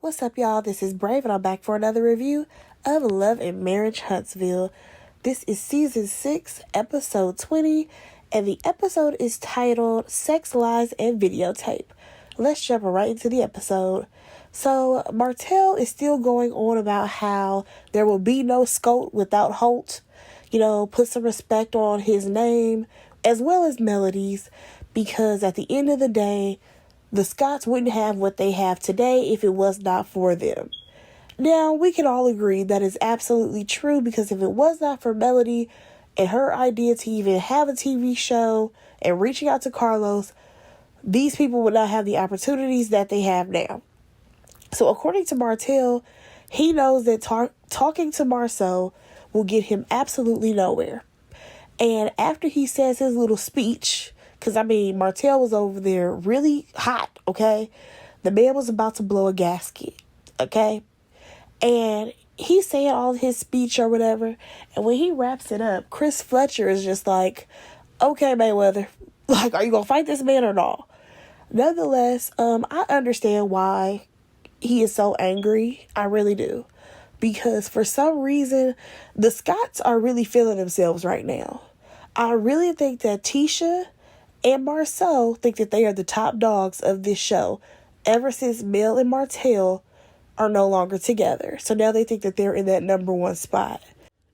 What's up, y'all? This is Brave, and I'm back for another review of Love and Marriage Huntsville. This is Season 6, Episode 20, and the episode is titled Sex, Lies, and Videotape. Let's jump right into the episode. So, Martell is still going on about how there will be no Scout without Holt. Put some respect on his name, as well as Melody's, because at the end of the day, the Scotts wouldn't have what they have today if it was not for them. Now, we can all agree that is absolutely true, because if it was not for Melody and her idea to even have a TV show and reaching out to Carlos, these people would not have the opportunities that they have now. So according to Martell, he knows that talking to Marceau will get him absolutely nowhere. And after he says his little speech, because, Martell was over there really hot, okay? The man was about to blow a gasket, okay? And he's saying all his speech or whatever. And when he wraps it up, Chris Fletcher is just like, okay, Mayweather, are you going to fight this man or not? Nonetheless, I understand why he is so angry. I really do. Because for some reason, the Scotts are really feeling themselves right now. I really think that Tisha and Marceau think that they are the top dogs of this show ever since Mel and Martell are no longer together. So now they think that they're in that number one spot.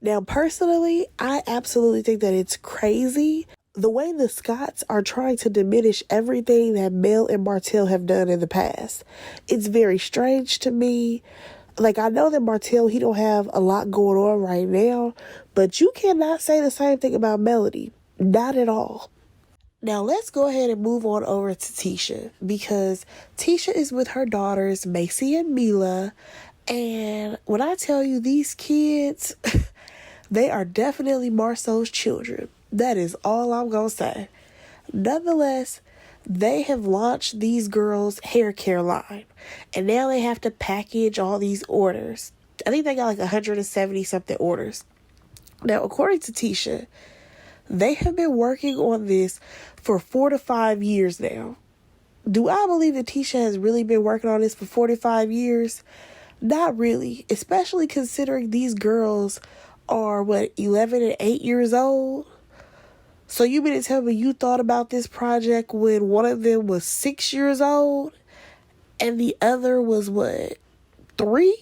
Now, personally, I absolutely think that it's crazy the way the Scotts are trying to diminish everything that Mel and Martell have done in the past. It's very strange to me. I know that Martell, he don't have a lot going on right now, but you cannot say the same thing about Melody. Not at all. Now, let's go ahead and move on over to Tisha, because Tisha is with her daughters, Macy and Mila, and when I tell you these kids, they are definitely Marceau's children. That is all I'm going to say. Nonetheless, they have launched these girls' hair care line, and now they have to package all these orders. I think they got 170-something orders. Now, according to Tisha, they have been working on this for 4 to 5 years now. Do I believe that Tisha has really been working on this for 4 to 5 years? Not really, especially considering these girls are, 11 and 8 years old? So you mean to tell me you thought about this project when one of them was 6 years old and the other was 3?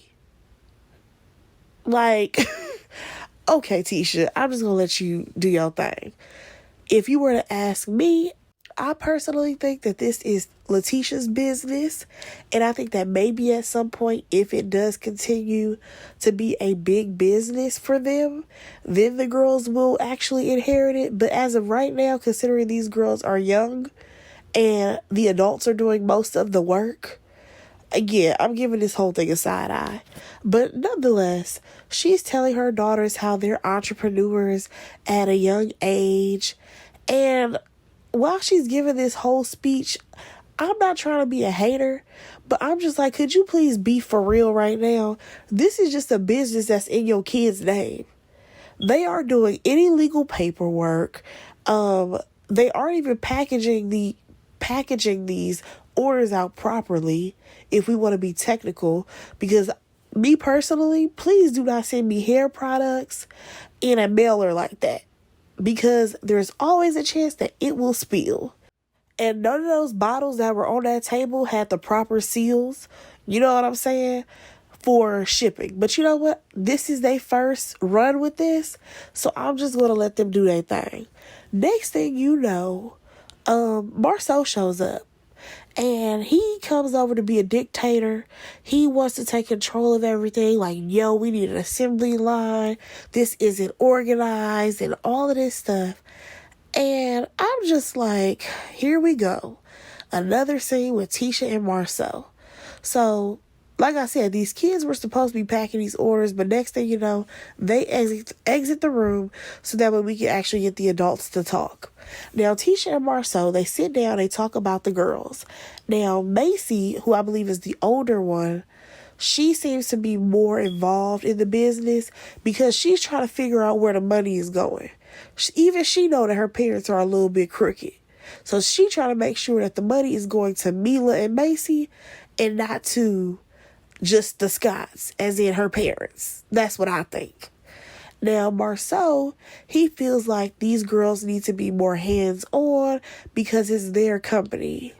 Okay, Tisha, I'm just going to let you do your thing. If you were to ask me, I personally think that this is Letitia's business. And I think that maybe at some point, if it does continue to be a big business for them, then the girls will actually inherit it. But as of right now, considering these girls are young and the adults are doing most of the work, again, I'm giving this whole thing a side eye. But nonetheless, she's telling her daughters how they're entrepreneurs at a young age. And while she's giving this whole speech, I'm not trying to be a hater, but I'm just like, could you please be for real right now? This is just a business that's in your kid's name. They aren't doing any legal paperwork. They aren't even packaging these orders out properly, if we want to be technical, because me personally, please do not send me hair products in a mailer like that, because there's always a chance that it will spill. And none of those bottles that were on that table had the proper seals, you know what I'm saying, for shipping. But you know what? This is their first run with this, so I'm just going to let them do their thing. Next thing you know, Marceau shows up. And he comes over to be a dictator. He wants to take control of everything. We need an assembly line. This isn't organized and all of this stuff. And I'm just like, here we go. Another scene with Tisha and Marceau. So, like I said, these kids were supposed to be packing these orders, but next thing you know, they exit the room so that way we can actually get the adults to talk. Now, Tisha and Marceau, they sit down, they talk about the girls. Now, Macy, who I believe is the older one, she seems to be more involved in the business because she's trying to figure out where the money is going. Even she know that her parents are a little bit crooked. So she trying to make sure that the money is going to Mila and Macy and not to just the Scotts, as in her parents. That's what I think. Now, Marceau, he feels like these girls need to be more hands-on because it's their company.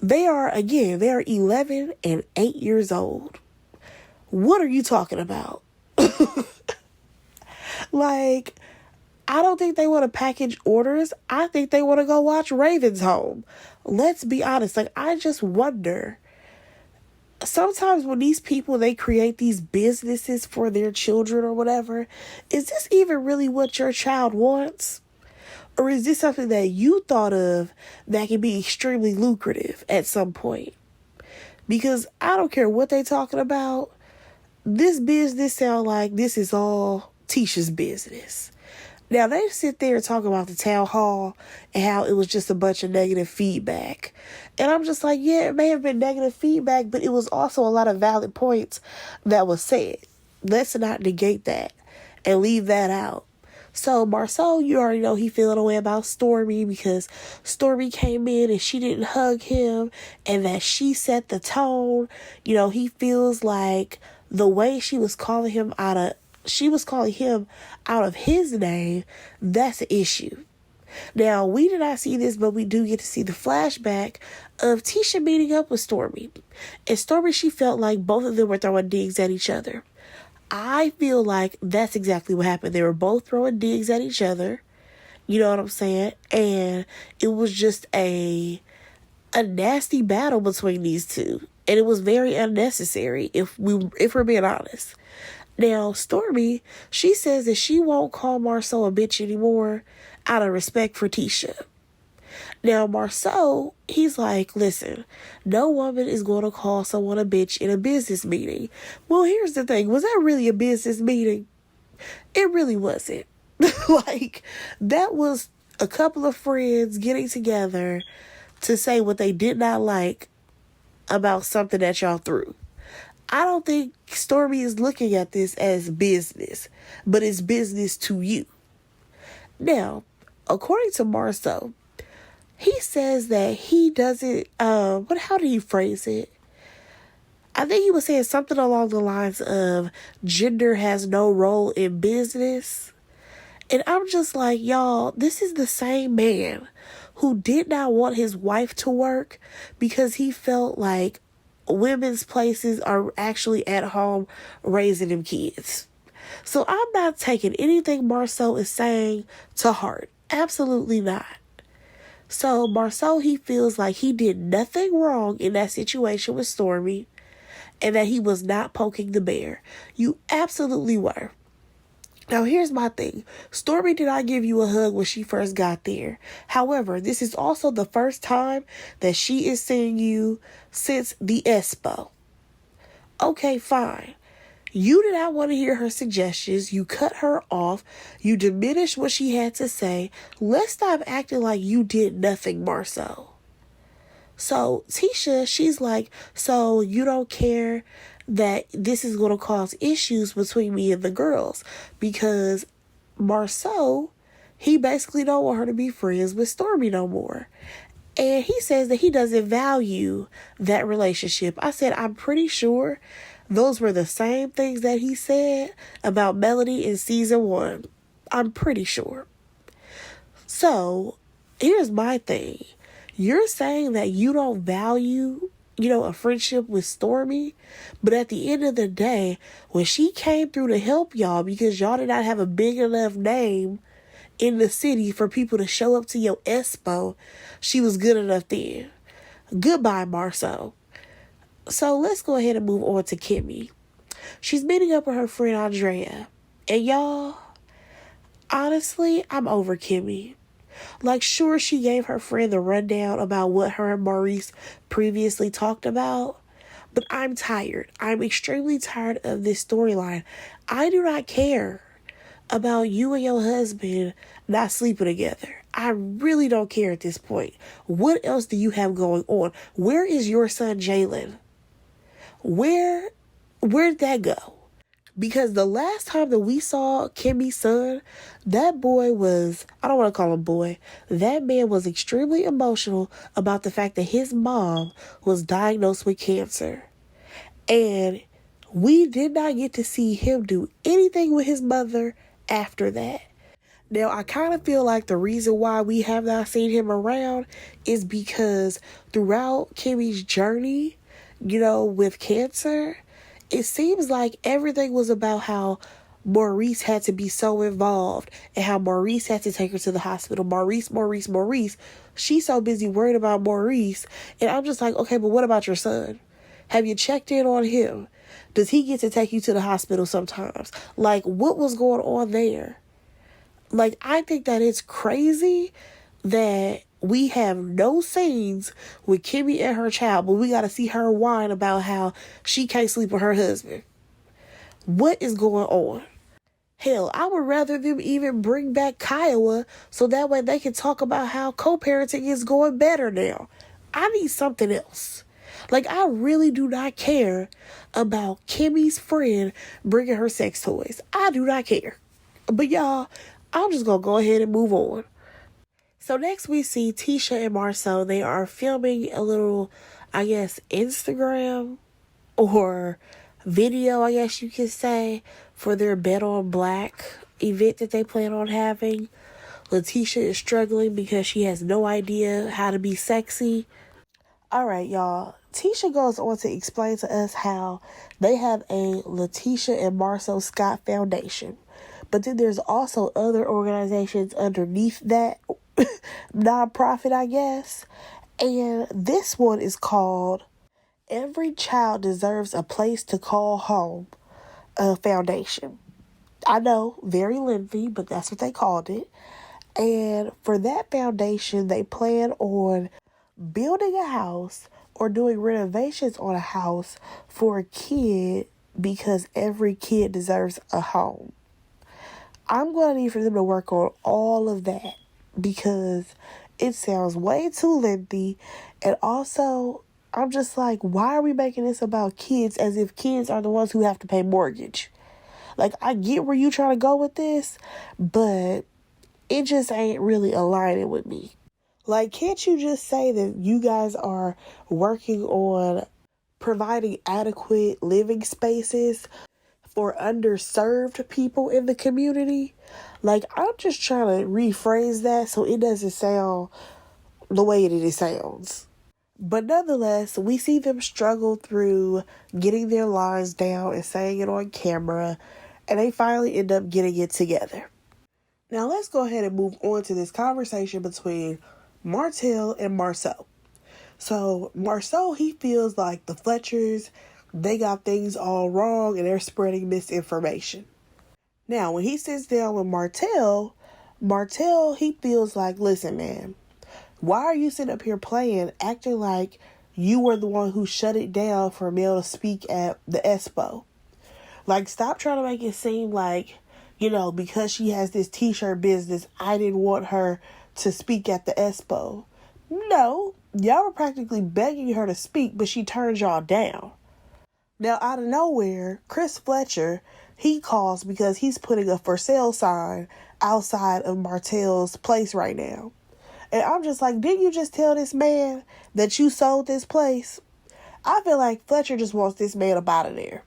They are 11 and 8 years old. What are you talking about? Like, I don't think they want to package orders. I think they want to go watch Raven's Home. Let's be honest. Like, I just wonder. Sometimes when these people, they create these businesses for their children or whatever, is this even really what your child wants? Or is this something that you thought of that can be extremely lucrative at some point? Because I don't care what they talking about. This business sound like this is all Tisha's business. Now, they sit there and talk about the town hall and how it was just a bunch of negative feedback. And I'm just like, yeah, it may have been negative feedback, but it was also a lot of valid points that was said. Let's not negate that and leave that out. So, Marceau, you already know he feeling a way about Stormy because Stormy came in and she didn't hug him and that she set the tone. You know, he feels like the way she was calling him out of his name, that's an issue. Now, we did not see this, but we do get to see the flashback of Tisha meeting up with Stormy. And Stormy, she felt like both of them were throwing digs at each other. I feel like that's exactly what happened. They were both throwing digs at each other. You know what I'm saying? And it was just a nasty battle between these two. And it was very unnecessary, if we're being honest. Now, Stormy, she says that she won't call Marceau a bitch anymore out of respect for Tisha. Now, Marceau, he's like, listen, no woman is going to call someone a bitch in a business meeting. Well, here's the thing. Was that really a business meeting? It really wasn't. Like, that was a couple of friends getting together to say what they did not like about something that y'all threw. I don't think Stormy is looking at this as business, but it's business to you. Now, according to Marceau, he says that he doesn't, how did he phrase it? I think he was saying something along the lines of gender has no role in business. And I'm just like, y'all, this is the same man who did not want his wife to work because he felt like women's places are actually at home raising them kids. So I'm not taking anything Marceau is saying to heart. Absolutely not. So Marceau, he feels like he did nothing wrong in that situation with Stormy and that he was not poking the bear. You absolutely were. Now, here's my thing. Stormy did not give you a hug when she first got there. However, this is also the first time that she is seeing you since the Expo. Okay, fine. You did not want to hear her suggestions. You cut her off. You diminished what she had to say. Let's stop acting like you did nothing, Marceau. So, Tisha, she's like, so you don't care that this is going to cause issues between me and the girls, because Marceau, he basically don't want her to be friends with Stormy no more. And he says that he doesn't value that relationship. I said, I'm pretty sure those were the same things that he said about Melody in season 1. I'm pretty sure. So, here's my thing. You're saying that you don't value, a friendship with Stormy, but at the end of the day, when she came through to help y'all because y'all did not have a big enough name in the city for people to show up to your Expo, she was good enough then. Goodbye, Marceau. So let's go ahead and move on to Kimmy. She's meeting up with her friend Andrea. And y'all, honestly, I'm over Kimmy. Like, sure, she gave her friend the rundown about what her and Maurice previously talked about, but I'm tired. I'm extremely tired of this storyline. I do not care about you and your husband not sleeping together. I really don't care at this point. What else do you have going on? Where is your son, Jalen? Where'd that go? Because the last time that we saw Kimmy's son, that boy was, I don't want to call him boy, that man was extremely emotional about the fact that his mom was diagnosed with cancer. And we did not get to see him do anything with his mother after that. Now, I kind of feel like the reason why we have not seen him around is because throughout Kimmy's journey, with cancer, it seems like everything was about how Maurice had to be so involved and how Maurice had to take her to the hospital. Maurice. She's so busy worried about Maurice. And I'm just like, okay, but what about your son? Have you checked in on him? Does he get to take you to the hospital sometimes? Like, what was going on there? Like, I think that it's crazy that we have no scenes with Kimmy and her child, but we got to see her whine about how she can't sleep with her husband. What is going on? Hell, I would rather them even bring back Kiowa so that way they can talk about how co-parenting is going better now. I need something else. Like, I really do not care about Kimmy's friend bringing her sex toys. I do not care. But y'all, I'm just going to go ahead and move on. So next we see Tisha and Marceau. They are filming a little, I guess, Instagram or video, I guess you could say, for their Bet on Black event that they plan on having. Letitia is struggling because she has no idea how to be sexy. All right, y'all. Tisha goes on to explain to us how they have a Letitia and Marceau Scott Foundation. But then there's also other organizations underneath that nonprofit, I guess. And this one is called Every Child Deserves a Place to Call Home Foundation. I know, very lengthy, but that's what they called it. And for that foundation, they plan on building a house or doing renovations on a house for a kid because every kid deserves a home. I'm going to need for them to work on all of that because it sounds way too lengthy. And also, I'm just like, why are we making this about kids as if kids are the ones who have to pay mortgage? Like, I get where you trying to go with this, but it just ain't really aligning with me. Like, can't you just say that you guys are working on providing adequate living spaces for underserved people in the community? Like, I'm just trying to rephrase that so it doesn't sound the way it sounds. But nonetheless, we see them struggle through getting their lines down and saying it on camera, and they finally end up getting it together. Now, let's go ahead and move on to this conversation between Martell and Marceau. So, Marceau, he feels like the Fletchers, they got things all wrong and they're spreading misinformation. Now, when he sits down with Martell, he feels like, listen, man, why are you sitting up here acting like you were the one who shut it down for Mel to speak at the Expo? Like, stop trying to make it seem like, because she has this t-shirt business, I didn't want her to speak at the Expo. No, y'all were practically begging her to speak, but she turned y'all down. Now, out of nowhere, Chris Fletcher, he calls because he's putting a for sale sign outside of Martell's place right now. And I'm just like, didn't you just tell this man that you sold this place? I feel like Fletcher just wants this man up out of there.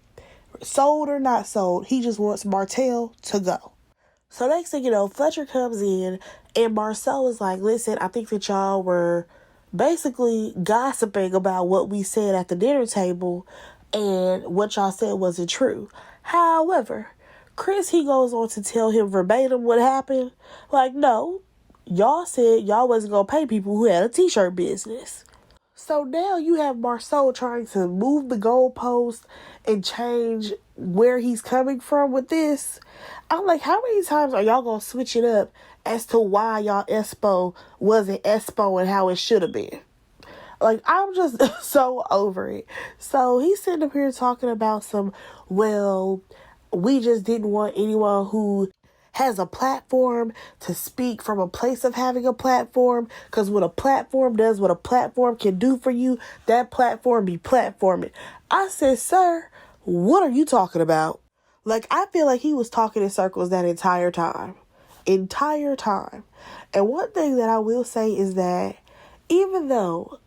Sold or not sold, he just wants Martell to go. So next thing you know, Fletcher comes in and Marceau is like, listen, I think that y'all were basically gossiping about what we said at the dinner table and what y'all said wasn't true. However, Chris, he goes on to tell him verbatim what happened. Like, no, y'all said y'all wasn't going to pay people who had a t-shirt business. So now you have Marceau trying to move the goalpost and change where he's coming from with this. I'm like, how many times are y'all going to switch it up as to why y'all Expo wasn't Expo and how it should have been? Like, I'm just so over it. So he's sitting up here talking about we just didn't want anyone who has a platform to speak from a place of having a platform. Because when a platform does what a platform can do for you, that platform be platforming. I said, sir, what are you talking about? Like, I feel like he was talking in circles that entire time. And one thing that I will say is that even though,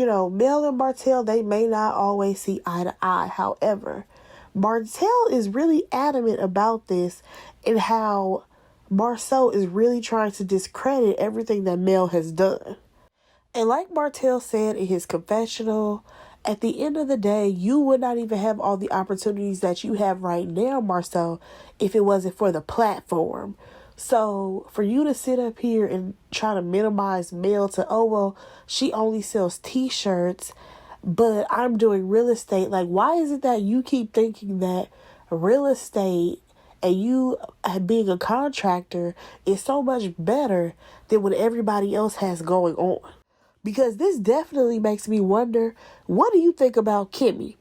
Mel and Martell, they may not always see eye to eye. However, Martell is really adamant about this and how Marceau is really trying to discredit everything that Mel has done. And like Martell said in his confessional, at the end of the day, you would not even have all the opportunities that you have right now, Marceau, if it wasn't for the platform. So for you to sit up here and try to minimize Mel to, oh, well, she only sells t-shirts, but I'm doing real estate. Like, why is it that you keep thinking that real estate and you being a contractor is so much better than what everybody else has going on? Because this definitely makes me wonder, what do you think about Kimmy?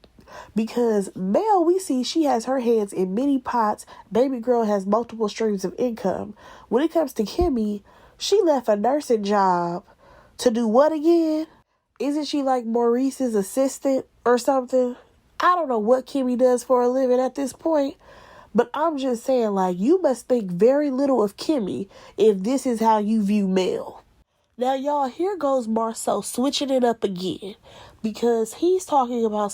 Because Mel, we see she has her hands in many pots. Baby girl has multiple streams of income. When it comes to Kimmy, she left a nursing job to do what again? Isn't she like Maurice's assistant or something? I don't know what Kimmy does for a living at this point. But I'm just saying, like, you must think very little of Kimmy if this is how you view Mel. Now, y'all, here goes Marceau switching it up again, because he's talking about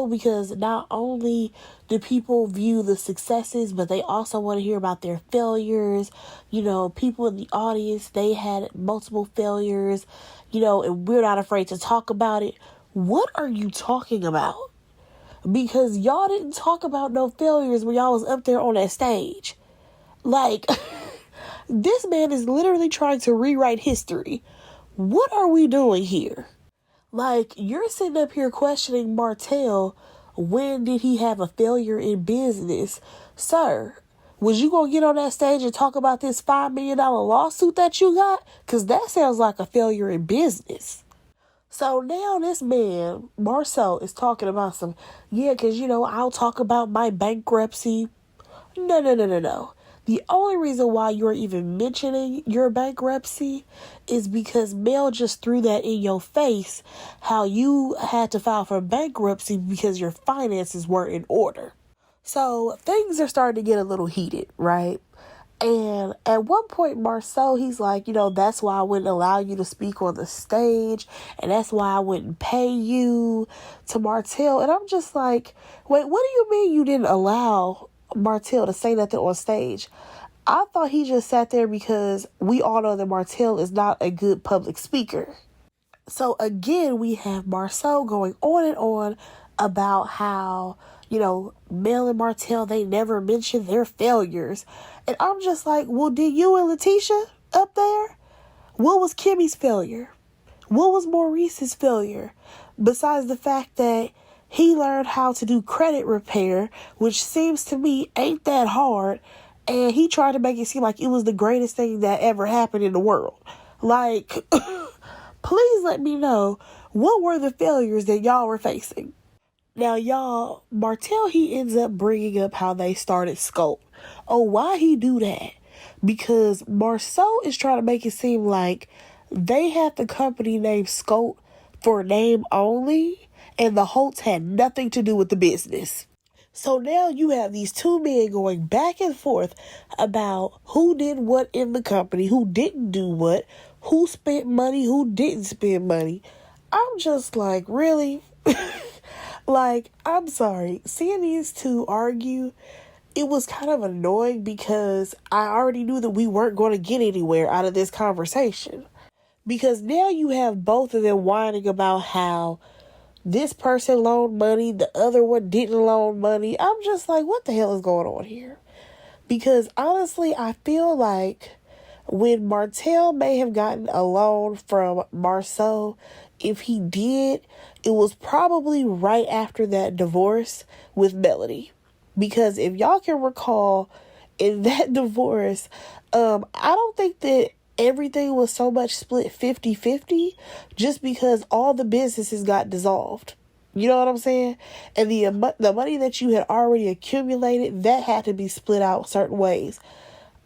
because not only do people view the successes, but they also want to hear about their failures. People in the audience, they had multiple failures, and we're not afraid to talk about it. What are you talking about? Because y'all didn't talk about no failures when y'all was up there on that stage. Like... This man is literally trying to rewrite history. What are we doing here? Like, you're sitting up here questioning Martell. When did he have a failure in business? Sir, was you going to get on that stage and talk about this $5 million lawsuit that you got? Because that sounds like a failure in business. So now this man, Marceau, is talking about because, I'll talk about my bankruptcy. No. The only reason why you're even mentioning your bankruptcy is because Mel just threw that in your face, how you had to file for bankruptcy because your finances weren't in order. So things are starting to get a little heated, right? And at one point, Marceau, he's like, that's why I wouldn't allow you to speak on the stage. And that's why I wouldn't pay you to Martell. And I'm just like, wait, what do you mean you didn't allow Martell to say nothing on stage? I thought he just sat there because we all know that Martell is not a good public speaker. So again, we have Marceau going on and on about how, Mel and Martell, they never mentioned their failures. And I'm just like, well, did you and Letitia up there? What was Kimmy's failure? What was Maurice's failure? Besides the fact that he learned how to do credit repair, which seems to me ain't that hard. And he tried to make it seem like it was the greatest thing that ever happened in the world. Like, please let me know, what were the failures that y'all were facing? Now, y'all, Martell, he ends up bringing up how they started Scope. Oh, why he do that? Because Marceau is trying to make it seem like they had the company name Scope for name only, and the Holtz had nothing to do with the business. So now you have these two men going back and forth about who did what in the company, who didn't do what, who spent money, who didn't spend money. I'm just like, really? Like, I'm sorry. Seeing these two argue, it was kind of annoying because I already knew that we weren't going to get anywhere out of this conversation. Because now you have both of them whining about how this person loaned money, the other one didn't loan money. I'm just like, what the hell is going on here? Because honestly, I feel like when Martell may have gotten a loan from Marceau, if he did, it was probably right after that divorce with Melody. Because if y'all can recall, in that divorce, I don't think that everything was so much split 50-50 just because all the businesses got dissolved. You know what I'm saying? And the money that you had already accumulated, that had to be split out certain ways.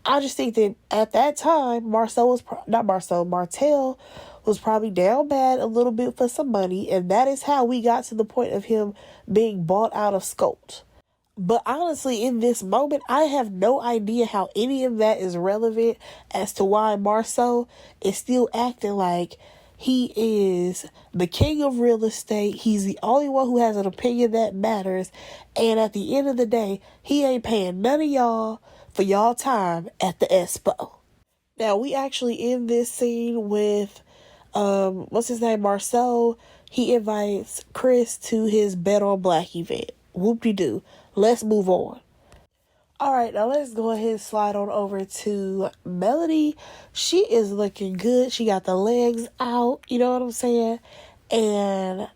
I just think that at that time, Martell was probably down bad a little bit for some money. And that is how we got to the point of him being bought out of Scope. But honestly, in this moment, I have no idea how any of that is relevant as to why Marceau is still acting like He is the king of real estate. He's the only one who has an opinion that matters. And at the end of the day, he ain't paying none of y'all for y'all time at the expo. Now, we actually end this scene with, what's his name, Marceau. He invites Chris to his Bet on Black event. Whoop-de-doo. Let's move on. All right, now let's go ahead and slide on over to Melody. She is looking good. She got the legs out, you know what I'm saying? And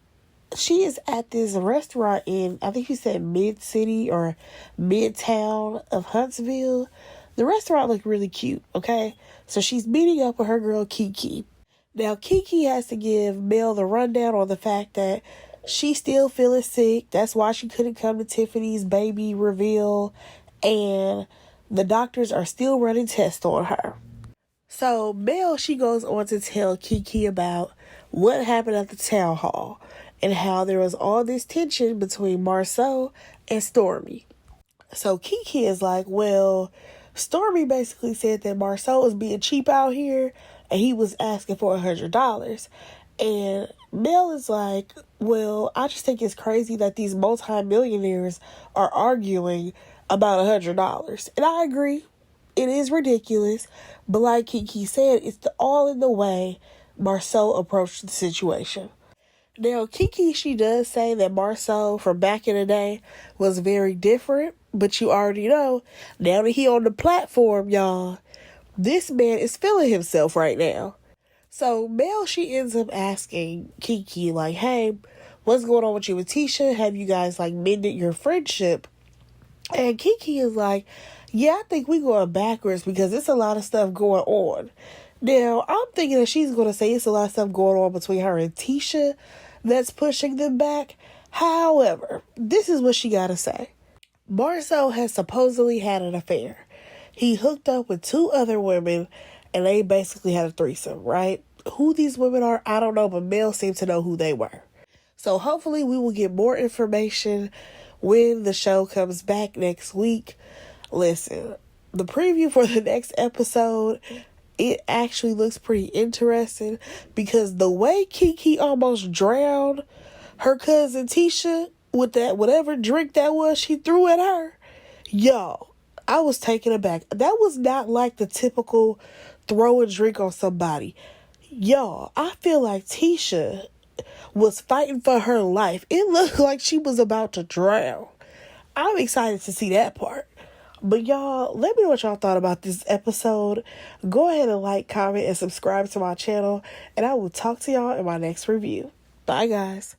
she is at this restaurant in, I think she said mid-city or mid-town of Huntsville. The restaurant looked really cute, okay? So she's meeting up with her girl Kiki. Now, Kiki has to give Mel the rundown on the fact that she's still feeling sick. That's why she couldn't come to Tiffany's baby reveal. And the doctors are still running tests on her. So Mel, she goes on to tell Kiki about what happened at the town hall and how there was all this tension between Marceau and Stormy. So Kiki is like, well, Stormy basically said that Marceau was being cheap out here and he was asking for $100. And Mel is like, well, I just think it's crazy that these multimillionaires are arguing about $100. And I agree. It is ridiculous. But like Kiki said, it's all in the way Marceau approached the situation. Now, Kiki, she does say that Marceau from back in the day was very different. But you already know, now that he on the platform, y'all, this man is feeling himself right now. So Mel, she ends up asking Kiki, like, hey, what's going on with you and Tisha? Have you guys, like, mended your friendship? And Kiki is like, yeah, I think we going backwards because there's a lot of stuff going on. Now, I'm thinking that she's going to say it's a lot of stuff going on between her and Tisha that's pushing them back. However, this is what she got to say. Marceau has supposedly had an affair. He hooked up with 2 other women and they basically had a threesome, right? Who these women are, I don't know, but Mel seemed to know who they were. So hopefully we will get more information when the show comes back next week. Listen, the preview for the next episode, it actually looks pretty interesting because the way Kiki almost drowned her cousin Tisha with that whatever drink that was she threw at her, y'all, I was taken aback. That was not like the typical throw a drink on somebody. Y'all, I feel like Tisha was fighting for her life. It looked like she was about to drown. I'm excited to see that part. But y'all, let me know what y'all thought about this episode. Go ahead and like, comment, and subscribe to my channel. And I will talk to y'all in my next review. Bye, guys.